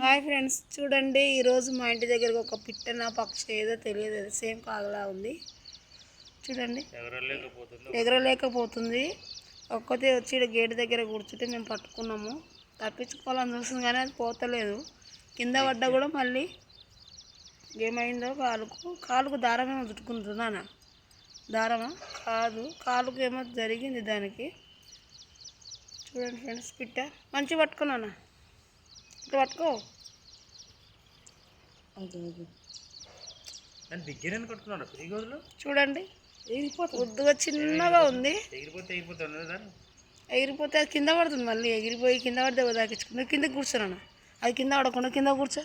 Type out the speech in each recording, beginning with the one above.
Hi friends, చూడండి ఈరోజు మా ఇంటి దగ్గరకు ఒక పిట్టన పక్షి ఏదో తెలియదు, సేమ్ కాగలా ఉంది. చూడండి ఎగరలేకపోతుంది. ఒక్కతే వచ్చి గేట్ దగ్గర కూర్చుంటే మేము పట్టుకున్నాము. తప్పించుకోవాలని చూస్తుంది కానీ అది పోతలేదు. కింద పడ్డా కూడా మళ్ళీ ఏమైందో కాలుకు దారం ఏమో చుట్టుకుంటుందా? దారమా కాదు, కాలుకు ఏమో జరిగింది దానికి. చూడండి ఫ్రెండ్స్, పిట్ట మంచిగా పట్టుకున్నానా, ఇట్లా పట్టుకో. చూడండి ముద్దుగా చిన్నగా ఉంది. ఎగిరిపోతే అది కింద పడుతుంది. మళ్ళీ ఎగిరిపోయి కింద పడితే దాకించుకుని కిందకి కూర్చోనా, అది కింద పడకుండా కింద కూర్చో.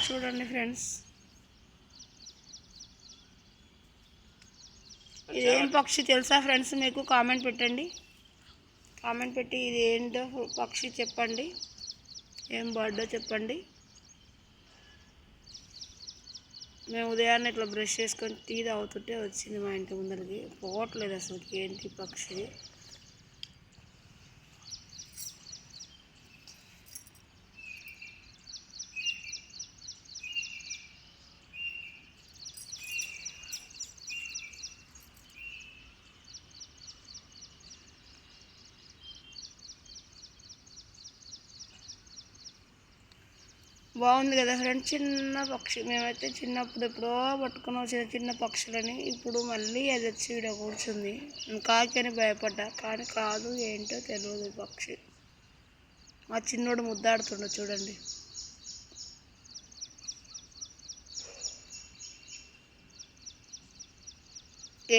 చూడండి ఫ్రెండ్స్, ఇదేం పక్షి తెలుసా ఫ్రెండ్స్? మీకు కామెంట్ పెట్టండి. కామెంట్ పెట్టి ఇది ఏంటో పక్షి చెప్పండి, ఏం బర్డో చెప్పండి. మేము ఉదయాన్నే ఇట్లా బ్రష్ చేసుకొని టీ తాగుతుంటే వచ్చింది మా ఇంటి ముందరికి. పోవట్లేదు అసలు, ఏంటి పక్షి. బాగుంది కదా ఫ్రెండ్, చిన్న పక్షి. మేమైతే చిన్నప్పుడు ఎప్పుడో పట్టుకున్నాం చిన్న చిన్న పక్షులని. ఇప్పుడు మళ్ళీ అది వచ్చి ఇక్కడ కూర్చుంది. కాకి అని భయపడ్డా కానీ కాదు, ఏంటో తెలియదు పక్షి. మా చిన్నోడు ముద్దాడుతుండ చూడండి.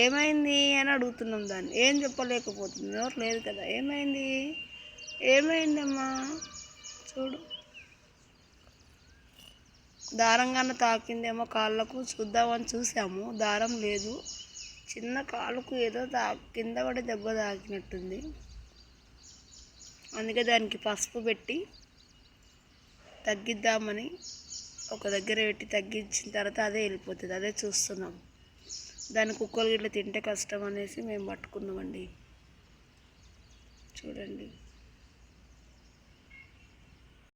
ఏమైంది అని అడుగుతున్నాం దాన్ని, ఏం చెప్పలేకపోతుంది, ఎవరు లేదు కదా. ఏమైంది, ఏమైందమ్మా చూడు. దారంగానే తాకిందేమో కాళ్ళకు, చూద్దామని చూసాము, దారం లేదు. చిన్న కాలుకు ఏదో కింద పడి దెబ్బ తాకినట్టుంది. అందుకే దానికి పసుపు పెట్టి తగ్గిద్దామని ఒక దగ్గర పెట్టి తగ్గించిన తర్వాత అదే వెళ్ళిపోతుంది. అదే చూస్తున్నాం. దాని కుక్కలు ఇట్లా తింటే కష్టం అనేసి మేము పట్టుకున్నామండి. చూడండి.